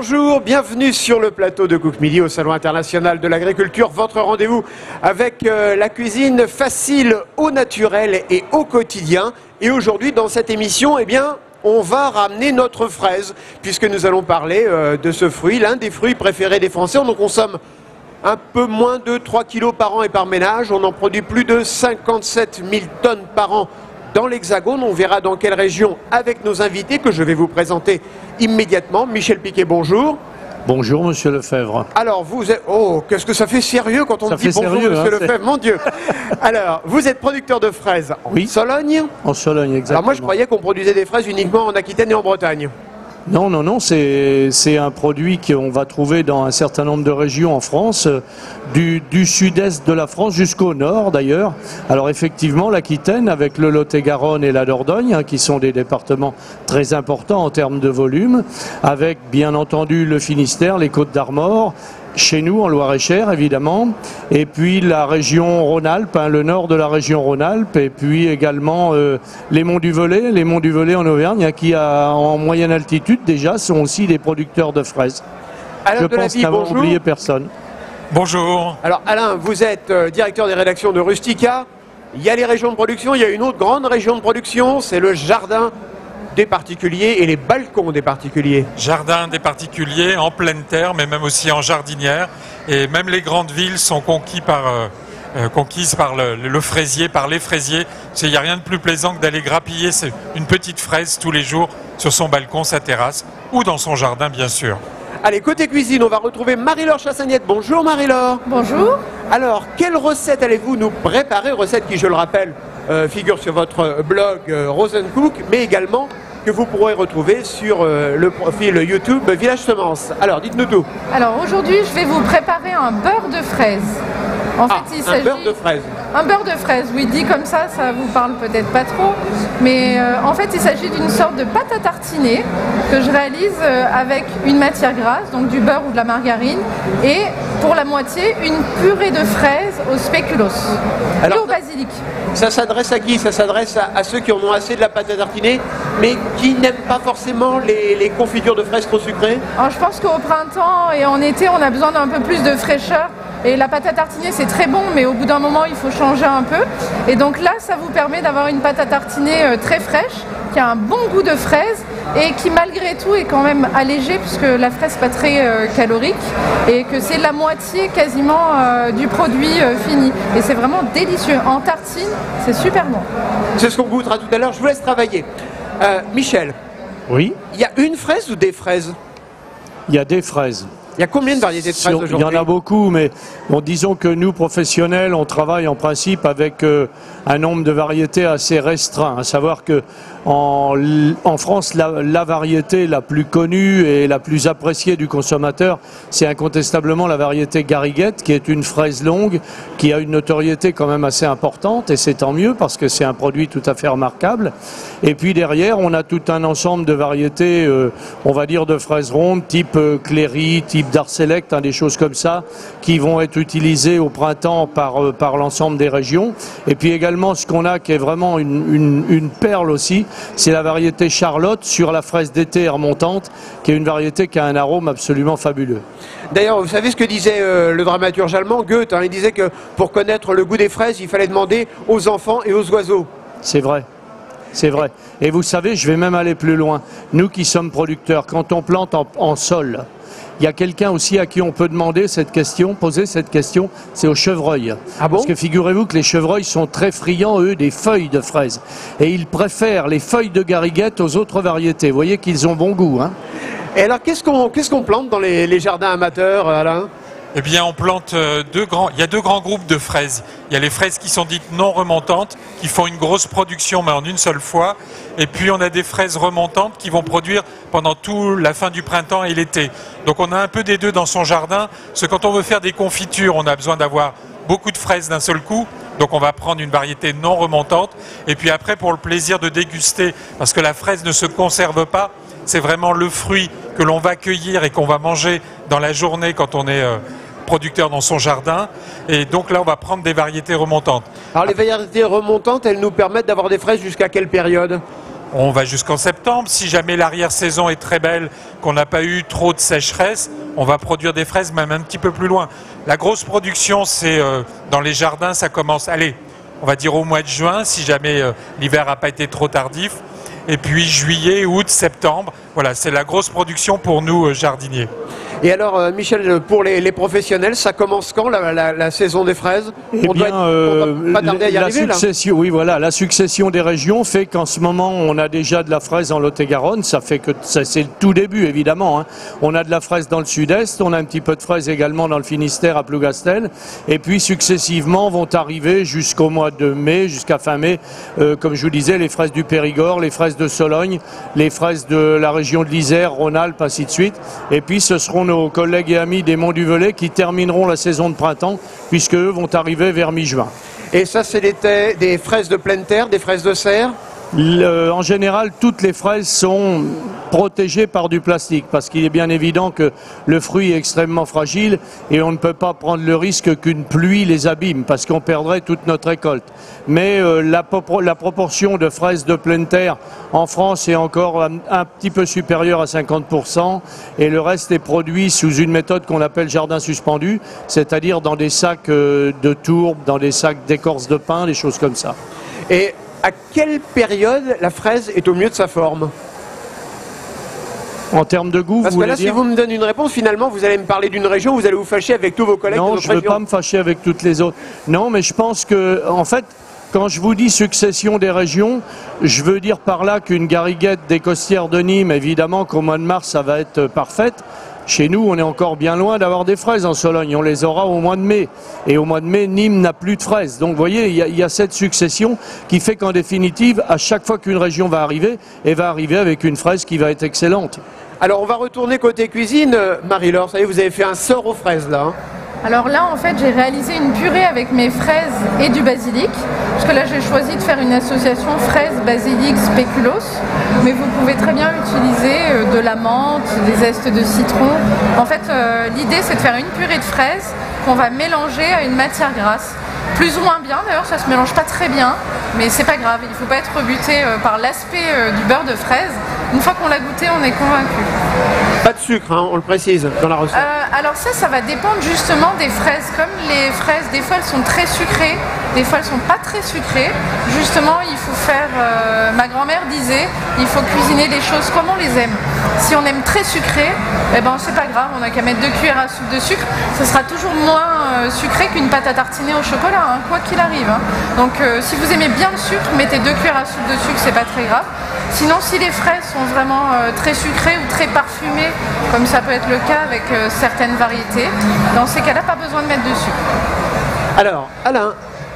Bonjour, bienvenue sur le plateau de Cook Midi au Salon International de l'Agriculture. Votre rendez-vous avec la cuisine facile, au naturel et au quotidien. Et aujourd'hui, dans cette émission, eh bien, on va ramener notre fraise, puisque nous allons parler de ce fruit, l'un des fruits préférés des Français. On en consomme un peu moins de 3 kilos par an et par ménage. On en produit plus de 57 000 tonnes par an dans l'Hexagone. On verra dans quelle région avec nos invités que je vais vous présenter immédiatement. Michel Piquet, bonjour. Bonjour Monsieur Lefebvre. Alors vous êtes... Oh, qu'est-ce que ça fait sérieux quand on dit bonjour sérieux, Monsieur Lefebvre, mon Dieu. Alors, vous êtes producteur de fraises en Sologne. En Sologne, exactement. Alors moi je croyais qu'on produisait des fraises uniquement en Aquitaine et en Bretagne. Non, non, non, c'est un produit qu'on va trouver dans un certain nombre de régions en France, du sud-est de la France jusqu'au nord d'ailleurs. Alors effectivement, l'Aquitaine avec le Lot-et-Garonne et la Dordogne, hein, qui sont des départements très importants en termes de volume, avec bien entendu le Finistère, les Côtes-d'Armor, chez nous en Loir-et-Cher évidemment, et puis la région Rhône-Alpes, hein, le nord de la région Rhône-Alpes, et puis également les monts du Velay en Auvergne, hein, qui en moyenne altitude déjà sont aussi des producteurs de fraises. Alain Je pense n'avoir oublié personne. Bonjour. Alors Alain, vous êtes directeur des rédactions de Rustica. Il y a les régions de production, il y a une autre grande région de production, c'est le jardin des particuliers et les balcons des particuliers. Jardin des particuliers en pleine terre, mais même aussi en jardinière. Et même les grandes villes sont conquises par le fraisier, par les fraisiers. Il n'y a rien de plus plaisant que d'aller grappiller une petite fraise tous les jours sur son balcon, sa terrasse ou dans son jardin, bien sûr. Allez, côté cuisine, on va retrouver Marie-Laure Chassagnette. Bonjour Marie-Laure. Bonjour. Alors, quelle recette allez-vous nous préparer? Recette qui, je le rappelle, figure sur votre blog Rosencook, mais également que vous pourrez retrouver sur le profil YouTube Village Semences. Alors, dites-nous tout. Alors, aujourd'hui, je vais vous préparer un beurre de fraise. En fait, il s'agit... Un beurre de fraise. Un beurre de fraise, oui, dit comme ça vous parle peut-être pas trop. Mais en fait, il s'agit d'une sorte de pâte à tartiner que je réalise avec une matière grasse, donc du beurre ou de la margarine, et pour la moitié, une purée de fraises au spéculoos et au basilic. Ça s'adresse à qui? Ça s'adresse à ceux qui en ont assez de la pâte à tartiner, mais qui n'aiment pas forcément les confitures de fraises trop sucrées? Alors, je pense qu'au printemps et en été, on a besoin d'un peu plus de fraîcheur. Et la pâte à tartiner, c'est très bon, mais au bout d'un moment, il faut changer un peu. Et donc là, ça vous permet d'avoir une pâte à tartiner très fraîche, qui a un bon goût de fraise et qui, malgré tout, est quand même allégée, puisque la fraise n'est pas très calorique et que c'est la moitié quasiment du produit fini. Et c'est vraiment délicieux. En tartine, c'est super bon. C'est ce qu'on goûtera tout à l'heure. Je vous laisse travailler. Michel. Oui. Il y a une fraise ou des fraises? Il y a des fraises. Il y a combien de variétés de fraises aujourd'hui? Il y en a beaucoup, mais bon, disons que nous, professionnels, on travaille en principe avec un nombre de variétés assez restreint. À savoir que en France, la variété la plus connue et la plus appréciée du consommateur, c'est incontestablement la variété Gariguette, qui est une fraise longue, qui a une notoriété quand même assez importante, et c'est tant mieux parce que c'est un produit tout à fait remarquable. Et puis derrière, on a tout un ensemble de variétés, on va dire de fraises rondes, type Cléry, type Darselect, hein, des choses comme ça, qui vont être utilisées au printemps par l'ensemble des régions. Et puis également, ce qu'on a qui est vraiment une perle aussi, c'est la variété Charlotte sur la fraise d'été remontante, qui est une variété qui a un arôme absolument fabuleux. D'ailleurs, vous savez ce que disait le dramaturge allemand Goethe, hein, il disait que pour connaître le goût des fraises, il fallait demander aux enfants et aux oiseaux. C'est vrai. C'est vrai. Et vous savez, je vais même aller plus loin. Nous qui sommes producteurs, quand on plante en sol, il y a quelqu'un aussi à qui on peut demander cette question, poser cette question, c'est aux chevreuils. Ah bon? Parce que figurez-vous que les chevreuils sont très friands, eux, des feuilles de fraises. Et ils préfèrent les feuilles de Gariguette aux autres variétés. Vous voyez qu'ils ont bon goût, hein? Et alors, qu'est-ce qu'on plante dans les jardins amateurs, Alain? Eh bien, on plante il y a deux grands groupes de fraises. Il y a les fraises qui sont dites non remontantes, qui font une grosse production, mais en une seule fois. Et puis, on a des fraises remontantes qui vont produire pendant toute la fin du printemps et l'été. Donc, on a un peu des deux dans son jardin. Parce que quand on veut faire des confitures, on a besoin d'avoir beaucoup de fraises d'un seul coup. Donc, on va prendre une variété non remontante. Et puis après, pour le plaisir de déguster, parce que la fraise ne se conserve pas, c'est vraiment le fruit que l'on va cueillir et qu'on va manger dans la journée quand on est producteur dans son jardin. Et donc là, on va prendre des variétés remontantes. Alors les variétés remontantes, elles nous permettent d'avoir des fraises jusqu'à quelle période? On va jusqu'en septembre. Si jamais l'arrière-saison est très belle, qu'on n'a pas eu trop de sécheresse, on va produire des fraises même un petit peu plus loin. La grosse production, c'est dans les jardins, ça commence, allez, on va dire au mois de juin, si jamais l'hiver n'a pas été trop tardif. Et puis juillet, août, septembre, voilà, c'est la grosse production pour nous jardiniers. Et alors, Michel, pour les professionnels, ça commence quand la saison des fraises? On doit pas tarder à y arriver, là. Oui, voilà, la succession des régions fait qu'en ce moment, on a déjà de la fraise en Lot-et-Garonne. Ça fait que c'est le tout début, évidemment, hein. On a de la fraise dans le sud-est, on a un petit peu de fraise également dans le Finistère, à Plougastel. Et puis, successivement, vont arriver jusqu'au mois de mai, jusqu'à fin mai, comme je vous disais, les fraises du Périgord, les fraises de Sologne, les fraises de la région de l'Isère, Rhône-Alpes, ainsi de suite. Et puis, ce seront nos collègues et amis des Monts du Velay qui termineront la saison de printemps, puisque eux vont arriver vers mi-juin. Et ça, c'est des fraises de pleine terre, des fraises de serre? En général, toutes les fraises sont protégées par du plastique parce qu'il est bien évident que le fruit est extrêmement fragile et on ne peut pas prendre le risque qu'une pluie les abîme parce qu'on perdrait toute notre récolte. Mais la proportion de fraises de pleine terre en France est encore un petit peu supérieure à 50% et le reste est produit sous une méthode qu'on appelle jardin suspendu, c'est-à-dire dans des sacs de tourbe, dans des sacs d'écorce de pin, des choses comme ça. Et à quelle période la fraise est au mieux de sa forme? En termes de goût, parce vous que là, voulez dire? Si vous me donnez une réponse, finalement, vous allez me parler d'une région, vous allez vous fâcher avec tous vos collègues de Non, notre je ne veux région. pas me fâcher avec toutes les autres. Non, mais je pense que, en fait, quand je vous dis succession des régions, je veux dire par là qu'une gariguette des Costières de Nîmes, évidemment qu'au mois de mars, ça va être parfaite. Chez nous, on est encore bien loin d'avoir des fraises en Sologne. On les aura au mois de mai. Et au mois de mai, Nîmes n'a plus de fraises. Donc, vous voyez, il y a cette succession qui fait qu'en définitive, à chaque fois qu'une région va arriver, elle va arriver avec une fraise qui va être excellente. Alors, on va retourner côté cuisine. Marie-Laure, ça y est, vous avez fait un sort aux fraises, là. Hein. Alors là, en fait, j'ai réalisé une purée avec mes fraises et du basilic. Parce que là, j'ai choisi de faire une association fraise, basilic, spéculoos. Mais vous pouvez très bien utiliser de la menthe, des zestes de citron. En fait, l'idée, c'est de faire une purée de fraises qu'on va mélanger à une matière grasse. Plus ou moins bien, d'ailleurs, ça se mélange pas très bien. Mais c'est pas grave, il ne faut pas être rebuté par l'aspect du beurre de fraise. Une fois qu'on l'a goûté, on est convaincu. Pas de sucre, hein, on le précise dans la recette. Alors ça va dépendre justement des fraises. Comme les fraises, des fois elles sont très sucrées, des fois elles sont pas très sucrées. Justement, il faut faire, ma grand-mère disait, il faut cuisiner les choses comme on les aime. Si on aime très sucré, eh ben c'est pas grave, on n'a qu'à mettre 2 cuillères à soupe de sucre. Ce sera toujours moins sucré qu'une pâte à tartiner au chocolat, hein, quoi qu'il arrive. Hein. Donc si vous aimez bien le sucre, mettez 2 cuillères à soupe de sucre, c'est pas très grave. Sinon, si les fraises sont vraiment très sucrées ou très parfumées, comme ça peut être le cas avec certaines variétés, dans ces cas-là, pas besoin de mettre de sucre. Alors, Alain,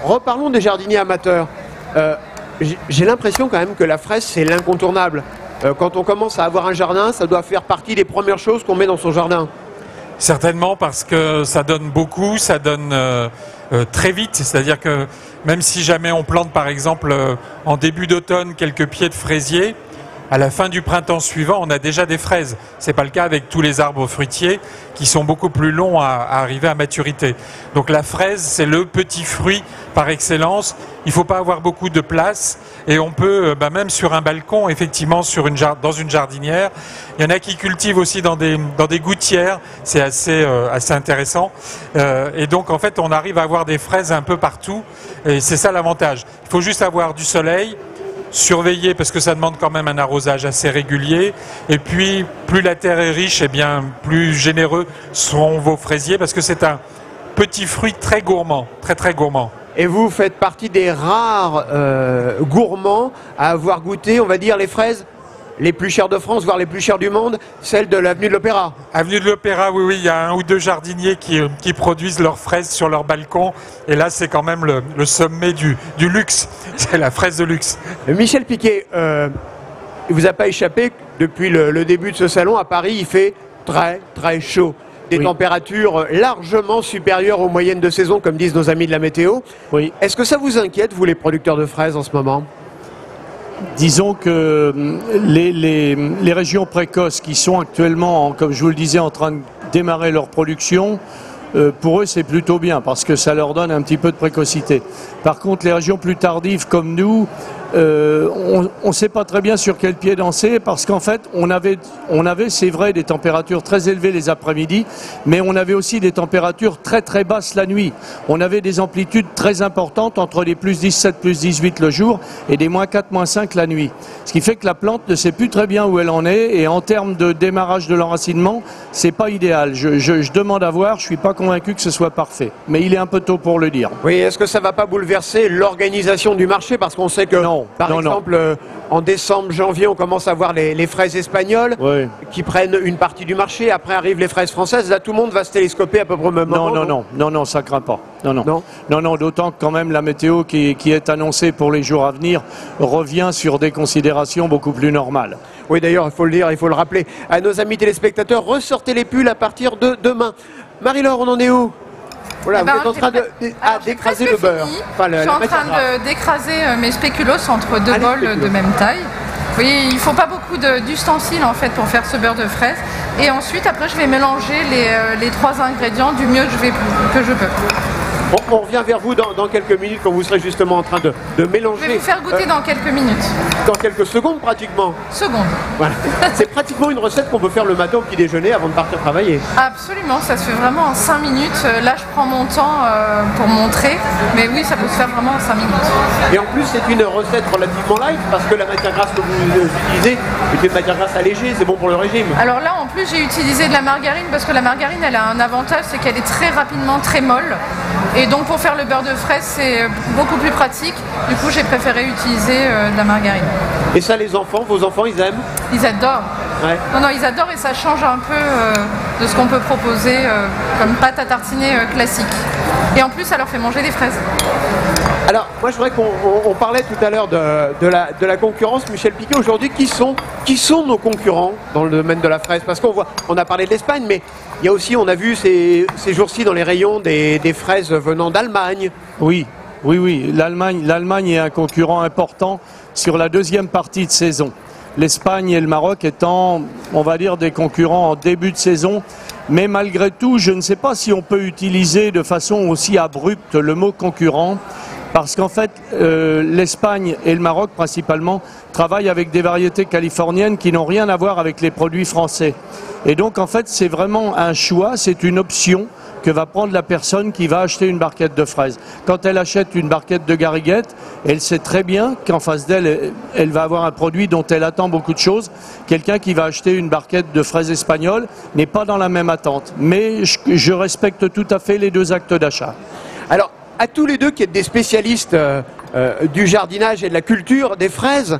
reparlons des jardiniers amateurs. J'ai l'impression quand même que la fraise, c'est l'incontournable. Quand on commence à avoir un jardin, ça doit faire partie des premières choses qu'on met dans son jardin. Certainement, parce que ça donne beaucoup, ça donne très vite. C'est-à-dire que même si jamais on plante par exemple en début d'automne quelques pieds de fraisier, à la fin du printemps suivant, on a déjà des fraises. Ce n'est pas le cas avec tous les arbres fruitiers qui sont beaucoup plus longs à arriver à maturité. Donc la fraise, c'est le petit fruit par excellence. Il ne faut pas avoir beaucoup de place et on peut, même sur un balcon, effectivement, dans une jardinière. Il y en a qui cultivent aussi dans des gouttières. C'est assez intéressant. Et donc, en fait, on arrive à avoir des fraises un peu partout. Et c'est ça l'avantage. Il faut juste avoir du soleil, surveiller parce que ça demande quand même un arrosage assez régulier. Et puis, plus la terre est riche, et bien plus généreux seront vos fraisiers parce que c'est un petit fruit très gourmand, très très gourmand. Et vous faites partie des rares gourmands à avoir goûté, on va dire, les fraises les plus chères de France, voire les plus chères du monde, celles de l'avenue de l'Opéra. Avenue de l'Opéra, oui, il y a 1 ou 2 jardiniers qui produisent leurs fraises sur leur balcon. Et là, c'est quand même le sommet du luxe. C'est la fraise de luxe. Michel Piquet, il ne vous a pas échappé, depuis le début de ce salon, à Paris, il fait très très chaud. Des températures largement supérieures aux moyennes de saison, comme disent nos amis de la météo. Oui. Est-ce que ça vous inquiète, vous, les producteurs de fraises, en ce moment ? Disons que les régions précoces qui sont actuellement, comme je vous le disais, en train de démarrer leur production, pour eux c'est plutôt bien parce que ça leur donne un petit peu de précocité. Par contre, les régions plus tardives comme nous, on ne sait pas très bien sur quel pied danser parce qu'en fait, on avait c'est vrai, des températures très élevées les après-midi, mais on avait aussi des températures très très basses la nuit. On avait des amplitudes très importantes entre les plus 17, plus 18 le jour et des moins 4, moins 5 la nuit. Ce qui fait que la plante ne sait plus très bien où elle en est et en termes de démarrage de l'enracinement, c'est pas idéal. Je demande à voir, je suis pas convaincu que ce soit parfait, mais il est un peu tôt pour le dire. Oui, est-ce que ça va pas bouleverser l'organisation du marché? Parce qu'on sait que, par exemple, en décembre, janvier, on commence à voir les fraises espagnoles qui prennent une partie du marché. Après arrivent les fraises françaises. Là, tout le monde va se télescoper à peu près au même moment. Non, ça craint pas. Non, d'autant que quand même la météo qui est annoncée pour les jours à venir revient sur des considérations beaucoup plus normales. Oui, d'ailleurs, il faut le dire, il faut le rappeler à nos amis téléspectateurs, ressortez les pulls à partir de demain. Marie-Laure, on en est où? Voilà, vous êtes en train d'écraser le beurre. Enfin, je suis en train d'écraser mes spéculoos entre deux bols de même taille. Vous voyez, il ne faut pas beaucoup d'ustensiles en fait pour faire ce beurre de fraise. Et ensuite, après, je vais mélanger les trois ingrédients du mieux que je peux. On revient vers vous dans quelques minutes quand vous serez justement en train de mélanger. Je vais vous faire goûter dans quelques minutes. Dans quelques secondes pratiquement. Secondes. Voilà. C'est pratiquement une recette qu'on peut faire le matin au petit déjeuner avant de partir travailler. Absolument, ça se fait vraiment en 5 minutes. Là, je prends mon temps pour montrer, mais oui, ça peut se faire vraiment en 5 minutes. Et en plus, c'est une recette relativement light parce que la matière grasse que vous utilisez est une matière grasse allégée, c'est bon pour le régime. Alors là, en plus, j'ai utilisé de la margarine parce que la margarine, elle a un avantage, c'est qu'elle est très rapidement très molle. Et donc pour faire le beurre de fraise, c'est beaucoup plus pratique. Du coup, j'ai préféré utiliser de la margarine. Et ça, les enfants, vos enfants, ils aiment? Ils adorent. Ouais. Non, ils adorent et ça change un peu de ce qu'on peut proposer comme pâte à tartiner classique. Et en plus, ça leur fait manger des fraises. Alors, moi, je voudrais qu'on parlait tout à l'heure de la concurrence. Michel Piquet, aujourd'hui, qui sont nos concurrents dans le domaine de la fraise? Parce on a parlé de l'Espagne, mais il y a aussi, on a vu ces jours-ci dans les rayons des fraises venant d'Allemagne. Oui. L'Allemagne est un concurrent important sur la deuxième partie de saison. L'Espagne et le Maroc étant, on va dire, des concurrents en début de saison. Mais malgré tout, je ne sais pas si on peut utiliser de façon aussi abrupte le mot concurrent. Parce qu'en fait, l'Espagne et le Maroc, principalement, travaillent avec des variétés californiennes qui n'ont rien à voir avec les produits français. Et donc, en fait, c'est vraiment un choix, c'est une option que va prendre la personne qui va acheter une barquette de fraises. Quand elle achète une barquette de gariguettes, elle sait très bien qu'en face d'elle, elle va avoir un produit dont elle attend beaucoup de choses. Quelqu'un qui va acheter une barquette de fraises espagnoles n'est pas dans la même attente. Mais je respecte tout à fait les deux actes d'achat. Alors, à tous les deux qui êtes des spécialistes du jardinage et de la culture des fraises,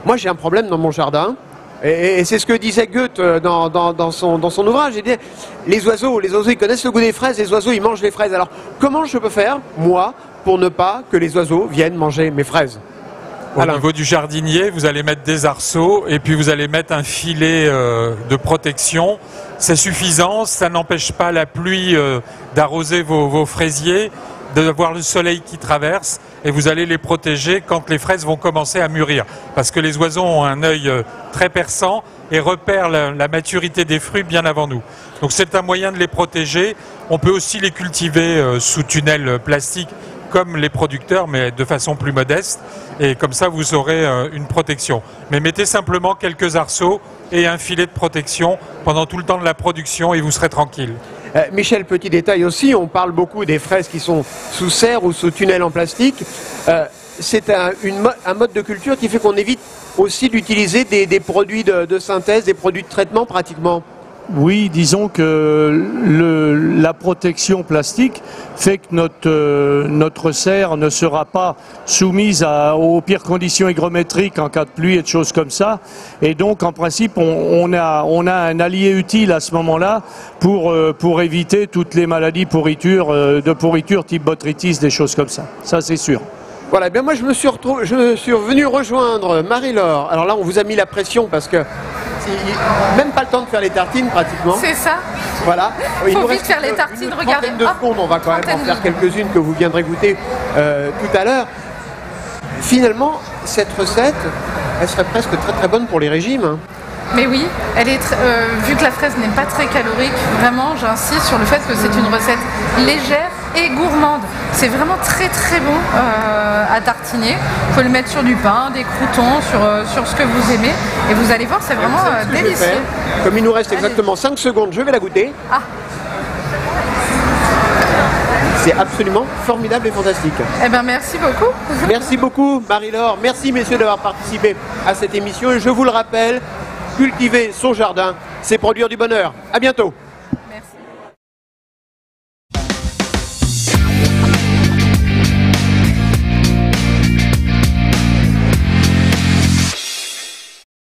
moi j'ai un problème dans mon jardin. Et c'est ce que disait Goethe dans son ouvrage. Il disait, les oiseaux ils connaissent le goût des fraises, les oiseaux ils mangent les fraises. Alors comment je peux faire, moi, pour ne pas que les oiseaux viennent manger mes fraises? Au niveau du jardinier, vous allez mettre des arceaux et puis vous allez mettre un filet de protection. C'est suffisant, ça n'empêche pas la pluie d'arroser vos fraisiers, d'avoir le soleil qui traverse, et vous allez les protéger quand les fraises vont commencer à mûrir. Parce que les oiseaux ont un œil très perçant et repèrent la maturité des fruits bien avant nous. Donc c'est un moyen de les protéger. On peut aussi les cultiver sous tunnel plastique comme les producteurs, mais de façon plus modeste. Et comme ça, vous aurez une protection. Mais mettez simplement quelques arceaux et un filet de protection pendant tout le temps de la production et vous serez tranquille. Michel, petit détail aussi, on parle beaucoup des fraises qui sont sous serre ou sous tunnel en plastique. C'est un mode de culture qui fait qu'on évite aussi d'utiliser des produits de synthèse, des produits de traitement pratiquement. Oui, disons que la protection plastique fait que notre serre ne sera pas soumise aux pires conditions hygrométriques en cas de pluie et de choses comme ça. Et donc, en principe, on a un allié utile à ce moment-là pour éviter toutes les maladies de pourriture type botrytis, des choses comme ça. Ça, c'est sûr. Voilà, bien moi je me suis venu rejoindre Marie-Laure. Alors là, on vous a mis la pression parce que même pas le temps de faire les tartines pratiquement. C'est ça. Voilà. Il faut vite faire les tartines, regardez. Une secondes, on va quand même en faire quelques-unes que vous viendrez goûter tout à l'heure. Finalement, cette recette, elle serait presque très très bonne pour les régimes. Hein. Mais oui, elle est vu que la fraise n'est pas très calorique, vraiment j'insiste sur le fait que c'est une recette légère et gourmande. C'est vraiment très très bon à tartiner. Vous pouvez le mettre sur du pain, des croûtons, sur ce que vous aimez. Et vous allez voir, c'est vraiment délicieux. Comme il nous reste exactement 5 secondes, je vais la goûter. Ah. C'est absolument formidable et fantastique. Eh bien, merci beaucoup. Merci beaucoup, Marie-Laure. Merci, messieurs, d'avoir participé à cette émission. Et je vous le rappelle, cultiver son jardin, c'est produire du bonheur. À bientôt.